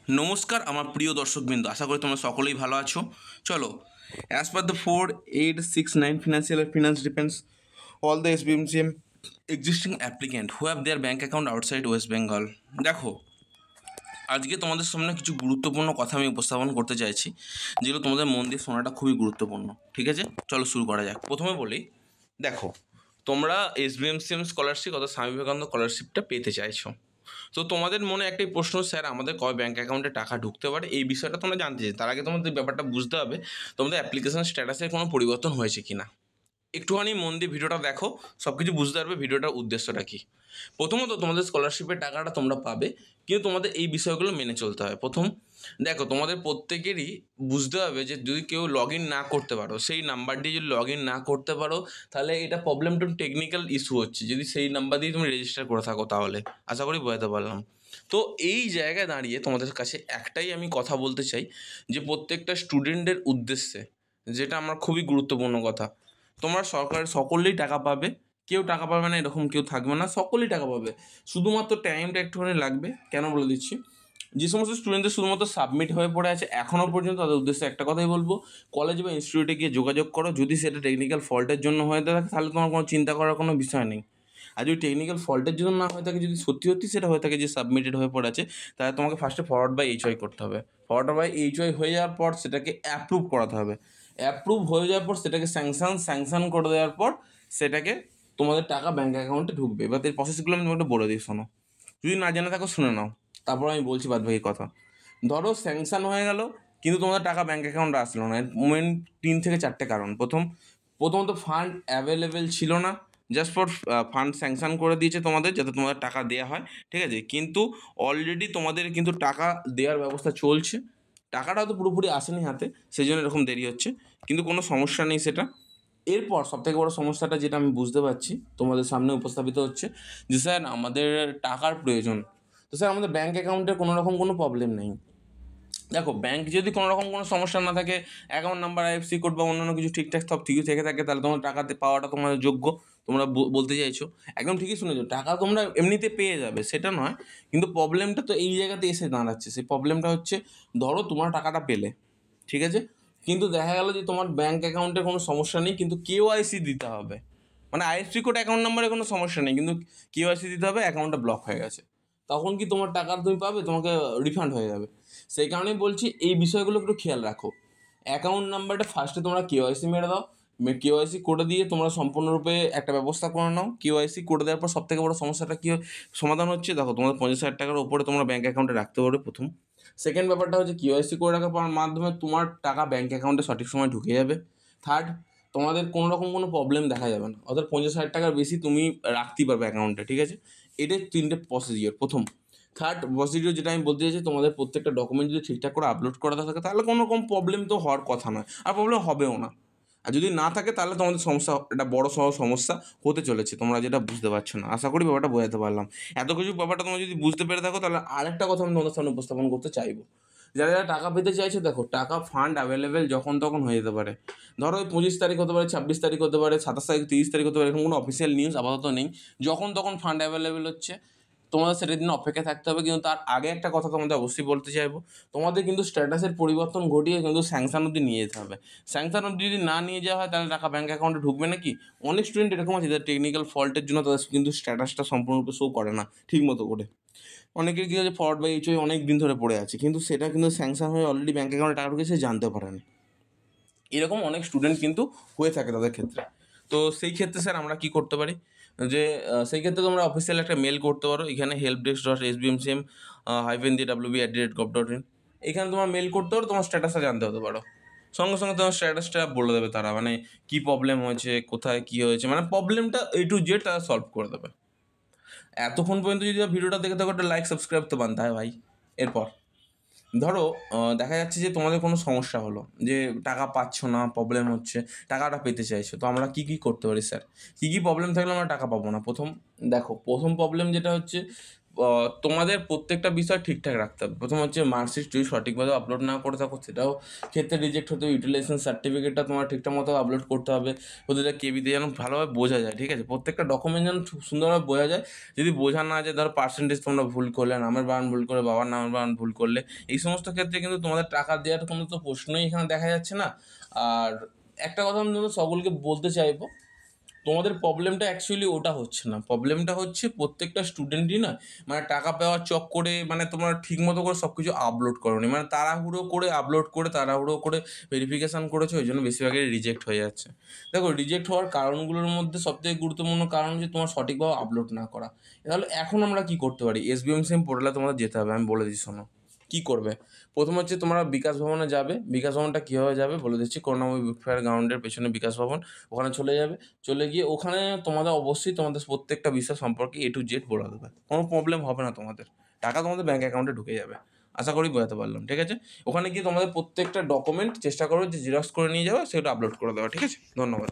নমস্কার আমার প্রিয় দর্শকবৃন্দ, আশা করি তোমরা সকলেই ভালো আছো। চলো, as per the 4869 financial finance depends all the SBMCM existing applicant who have their bank account outside West Bengal. দেখো, আজকে তোমাদের সামনে কিছু গুরুত্বপূর্ণ কথা আমি উপস্থাপন করতে চাইছি, যেগুলো তোমাদের মন দিয়ে শোনাটা খুবই গুরুত্বপূর্ণ। ঠিক আছে, চলো শুরু করা যাক। প্রথমে বলি, দেখো, তোমরা এসবিএমসিএম স্কলারশিপ অর্থাৎ স্বামী বিবেকানন্দ স্কলারশিপটা পেতে চাইছো। তো তোমাদের মনে একটাই প্রশ্ন, স্যার আমাদের কয় ব্যাঙ্ক অ্যাকাউন্টে টাকা ঢুকতে পারে, এই বিষয়টা তোমরা জানতে চাই। তার আগে তোমাদের ব্যাপারটা বুঝতে হবে তোমাদের অ্যাপ্লিকেশন স্ট্যাটাসের কোনো পরিবর্তন হয়েছে কি না। একটুখানি মন দিয়ে ভিডিওটা দেখো, সব কিছু বুঝতে পারবে ভিডিওটার উদ্দেশ্যটা কী। প্রথমত, তোমাদের স্কলারশিপের টাকাটা তোমরা পাবে, কিন্তু তোমাদের এই বিষয়গুলো মেনে চলতে হবে। প্রথম, দেখো, তোমাদের প্রত্যেকেরই বুঝতে হবে যে যদি কেউ লগ ইন না করতে পারো, সেই নাম্বার দিয়ে যদি লগ ইন না করতে পারো, তাহলে এটা প্রবলেমটা টেকনিক্যাল ইস্যু হচ্ছে। যদি সেই নাম্বার দিয়ে তুমি রেজিস্টার করে থাকো, তাহলে আশা করি বোঝাতে পারলাম। তো এই জায়গায় দাঁড়িয়ে তোমাদের কাছে একটাই আমি কথা বলতে চাই, যে প্রত্যেকটা স্টুডেন্টের উদ্দেশ্যে, যেটা আমার খুবই গুরুত্বপূর্ণ কথা, তোমরা সরকারের সকলেই টাকা পাবে, কেউ টাকা পাবে না এরকম কেউ থাকবে না, সকলেই টাকা পাবে। শুধুমাত্র টাইমটা একটুখানি লাগবে। কেন বলে দিচ্ছি, যে সমস্ত স্টুডেন্টদের শুধুমাত্র সাবমিট হয়ে পড়ে আছে এখনও পর্যন্ত, তাদের উদ্দেশ্যে একটা কথাই বলবো, কলেজ বা ইনস্টিটিউটে গিয়ে যোগাযোগ করো। যদি সেটা টেকনিক্যাল ফল্টের জন্য হয়ে থাকে, তাহলে তোমার কোনো চিন্তা করার কোনো বিষয় নেই। আর যদি টেকনিক্যাল ফল্টের জন্য না হয়ে থাকে, যদি সত্যি সত্যি সেটা হয়ে থাকে যে সাবমিটেড হয়ে পড়ে আছে, তাহলে তোমাকে ফার্স্টে ফরওয়ার্ড বাই এইচওয়াই করতে হবে। ফরওয়ার্ড বাই এইচওয়াই হয়ে যাওয়ার পর সেটাকে অ্যাপ্রুভ করাতে হবে। অ্যাপ্রুভ হয়ে যাওয়ার পর সেটাকে স্যাংশন করে দেওয়ার পর সেটাকে তোমাদের টাকা ব্যাঙ্ক অ্যাকাউন্টে ঢুকবে। এবার এই প্রসেসগুলো আমি তোমাকে বলে দিই, শোনো। যদি না জেনে থাকো শুনে নাও, তারপর আমি বলছি বাদবাকি কথা। ধরো স্যাংশন হয়ে গেল, কিন্তু তোমাদের টাকা ব্যাঙ্ক অ্যাকাউন্টে আসলো না। মেন 3 থেকে 4টে কারণ। প্রথমত ফান্ড অ্যাভেলেবেল ছিল না। জাস্ট ফর ফান্ড স্যাংশন করে দিয়েছে তোমাদের, যাতে তোমাদের টাকা দেওয়া হয়, ঠিক আছে। কিন্তু অলরেডি তোমাদের কিন্তু টাকা দেওয়ার ব্যবস্থা চলছে। টাকাটা তো পুরোপুরি আসেনি হাতে, সেই জন্য এরকম দেরি হচ্ছে, কিন্তু কোনো সমস্যা নেই সেটা। এরপর সবথেকে বড় সমস্যাটা যেটা আমি বুঝতে পারছি তোমাদের সামনে উপস্থাপিত হচ্ছে, যে স্যার আমাদের টাকার প্রয়োজন। তো স্যার আমাদের ব্যাঙ্ক অ্যাকাউন্টে কোনো রকম কোনো প্রবলেম নেই। দেখো, ব্যাঙ্ক যদি কোনো রকম কোনো সমস্যা না থাকে, অ্যাকাউন্ট নাম্বার, আইএফসি কোড বা অন্যান্য কিছু ঠিকঠাক সব ঠিকই থেকে থাকে, তাহলে তোমার টাকা পাওয়াটা তোমাদের যোগ্য। তোমরা বলতে চাইছো, একদম ঠিকই শুনেছো, টাকা তোমরা এমনিতে পেয়ে যাবে, সেটা নয়। কিন্তু প্রবলেমটা তো এই জায়গাতে এসে দাঁড়াচ্ছে। সেই প্রবলেমটা হচ্ছে, ধরো তোমরা টাকাটা পেলে, ঠিক আছে, কিন্তু দেখা গেল যে তোমার ব্যাঙ্ক অ্যাকাউন্টে কোনো সমস্যা নেই, কিন্তু কেওআইসি দিতে হবে। মানে আইএফসি কোড, অ্যাকাউন্ট নাম্বারে কোনো সমস্যা নেই, কিন্তু কেওআইসি দিতে হবে, অ্যাকাউন্টটা ব্লক হয়ে গেছে। তখন কি তোমার টাকা তুমি পাবে? তোমাকে রিফান্ড হয়ে যাবে। সেই কারণেই বলছি, এই বিষয়গুলো একটু খেয়াল রাখো। অ্যাকাউন্ট নাম্বারটা ফার্স্টে তোমরা কেওআইসি মেরে দাও। কেওআইসি করে দিয়ে তোমরা সম্পূর্ণরূপে একটা ব্যবস্থা করে নাও। কেওআইসি করে দেওয়ার পর সবথেকে বড় সমস্যাটা কী সমাধান হচ্ছে, দেখো, তোমাদের 50,000 টাকার উপরে তোমরা ব্যাঙ্ক অ্যাকাউন্টে রাখতে পারবে প্রথম। সেকেন্ড ব্যাপারটা হচ্ছে, কেওআইসি করে রাখার মাধ্যমে তোমার টাকা ব্যাঙ্ক অ্যাকাউন্টে সঠিক সময় ঢুকে যাবে। থার্ড, তোমাদের কোনো রকম কোনো প্রবলেম দেখা যাবে না, অর্থাৎ 50,000 টাকার বেশি তুমি রাখতেই পারবে অ্যাকাউন্টে, ঠিক আছে। এটাই 3টে প্রসিডিওর প্রথম। থার্ড প্রসিডিওর যেটা আমি বলতে চাইছি, তোমাদের প্রত্যেকটা ডকুমেন্ট যদি ঠিকঠাক করে আপলোড করা থাকে, তাহলে কোনো রকম প্রবলেম তো হওয়ার কথা নয়, আর প্রবলেম হবেও না। আর যদি না থাকে, তাহলে তোমাদের সমস্যা, এটা বড় সড় সমস্যা হতে চলেছে, তোমরা যেটা বুঝতে পারছো না। আশা করি ব্যাপারটা বোঝাতে পারলাম। এত কিছু ব্যাপারটা তোমরা যদি বুঝতে পেরে থাকো, তাহলে আরেকটা কথা আমি তোমাদের সামনে উপস্থাপন করতে চাইবো। যারা যারা টাকা পেতে চাইছে, দেখো, টাকা ফান্ড অ্যাভেলেবেল যখন তখন হয়ে যেতে পারে। ধরো ওই 25 তারিখ হতে পারে, 26 তারিখ হতে পারে, 27 তারিখ, 30 তারিখ হতে পারে, এরকম কোনো অফিসিয়াল নিউজ আপাতত নেই। যখন তখন ফান্ড অ্যাভেলেবেল হচ্ছে, তোমাদের সেটার দিন অপেক্ষা থাকতে হবে। কিন্তু তার আগে একটা কথা তোমাদের অবশ্যই বলতে চাইবো, তোমাদের কিন্তু স্ট্যাটাসের পরিবর্তন ঘটিয়ে কিন্তু স্যাংশন অবধি নিয়ে যেতে হবে। স্যাংশন অবধি যদি না নিয়ে যাওয়া হয়, তাহলে টাকা ব্যাঙ্ক অ্যাকাউন্টে ঢুকবে নাকি? অনেক স্টুডেন্ট এরকম আছে যাদের টেকনিক্যাল ফল্টের জন্য তাদের কিন্তু স্ট্যাটাসটা সম্পূর্ণরূপে শো করে না ঠিক মতো করে। অনেকের কী হচ্ছে, ফরওয়ার্ড বাই এইচওয়াই অনেক দিন ধরে পড়ে আছে, কিন্তু সেটা কিন্তু স্যাংশন হয়ে অলরেডি ব্যাঙ্ক অ্যাকাউন্টে টাকা ঢুকেছে, জানতে পারেনি। এরকম অনেক স্টুডেন্ট কিন্তু হয়ে থাকে তাদের ক্ষেত্রে। তো সেই ক্ষেত্রে স্যার আমরা কী করতে পারি, যে সেই ক্ষেত্রে তোমরা অফিসিয়াল একটা মেল করতে পারো, এখানে helpdesk.sbmcm-dw@gov.in। এখানে তোমার মেল করতে পারো, তোমার স্ট্যাটাসটা জানতে হতে পারো। সঙ্গে সঙ্গে তোমার স্ট্যাটাসটা বলে দেবে তারা, মানে কী প্রবলেম হয়েছে, কোথায় কী হয়েছে, মানে প্রবলেমটা A to Z তারা সলভ করে দেবে। এতক্ষণ পর্যন্ত যদি ভিডিওটা দেখে থাকো, একটা লাইক সাবস্ক্রাইব তো বানতে হয় ভাই। এরপর ধরো, দেখা যাচ্ছে যে তোমাদের কোনো সমস্যা হলো, যে টাকা পাচ্ছ না, প্রবলেম হচ্ছে, টাকাটা পেতে চাইছো, তো আমরা কী কী করতে পারি স্যার? কী কী প্রবলেম থাকলে আমরা টাকা পাবো না? প্রথম, দেখো, প্রথম প্রবলেম যেটা হচ্ছে, তোমাদের প্রত্যেকটা বিষয় ঠিকঠাক রাখতে হবে। প্রথম হচ্ছে মার্কশিট যদি সঠিকভাবে আপলোড না করে থাকো সেটাও ক্ষেত্রে রিজেক্ট হতে হবে। ইউটিলাইজেশন সার্টিফিকেটটা তোমার ঠিকঠাক মতো আপলোড করতে হবে, প্রতিটা কেবিতে যেন ভালোভাবে বোঝা যায়, ঠিক আছে? প্রত্যেকটা ডকুমেন্ট যেন সুন্দরভাবে বোঝা যায়। যদি বোঝা না যায়, ধরো পার্সেন্টেজ তোমরা ভুল করলে, নামের বানান ভুল করে, বাবার নামের বানান ভুল করলে, এই সমস্ত ক্ষেত্রে কিন্তু তোমাদের টাকা দেওয়ার কোনো তো প্রশ্নই এখানে দেখা যাচ্ছে না। আর একটা কথা আমি তোমাদের সকলকে বলতে চাইবো, তোমাদের প্রবলেমটা অ্যাকচুয়ালি ওটা হচ্ছে না, প্রবলেমটা হচ্ছে প্রত্যেকটা স্টুডেন্টই না মানে টাকা পাওয়ার চক্করে মানে তোমরা ঠিক মতো করে সব কিছু আপলোড করোনি, মানে তাড়াহুড়ো করে আপলোড করে তাড়াহুড়ো করে ভেরিফিকেশান করেছো, ওই জন্য বেশিরভাগই রিজেক্ট হয়ে যাচ্ছে। দেখো, রিজেক্ট হওয়ার কারণগুলোর মধ্যে সবথেকে গুরুত্বপূর্ণ কারণ হচ্ছে তোমার সঠিকভাবে আপলোড না করা। তাহলে এখন আমরা কি করতে পারি? SBMCM পোর্টালে তোমাদের যেতে হবে, আমি বলে দিচ্ছি শোনো কী করবে। প্রথম হচ্ছে তোমরা বিকাশ ভবনে যাবে। বিকাশ ভবনটা কীভাবে যাবে বলে দিচ্ছি, করুণাময়ী বুক ফেয়ার গ্রাউন্ডের পেছনে বিকাশ ভবন, ওখানে চলে যাবে। চলে গিয়ে ওখানে তোমাদের অবশ্যই তোমাদের প্রত্যেকটা বিষয় সম্পর্কে A to Z বলে দেবে, কোনো প্রবলেম হবে না তোমাদের, টাকা তোমাদের ব্যাঙ্ক অ্যাকাউন্টে ঢুকে যাবে। আশা করি বোঝাতে পারলাম, ঠিক আছে? ওখানে গিয়ে তোমাদের প্রত্যেকটা ডকুমেন্ট চেষ্টা করো যে জেরক্স করে নিয়ে যাওয়া, সেটা আপলোড করে দেওয়া, ঠিক আছে? ধন্যবাদ।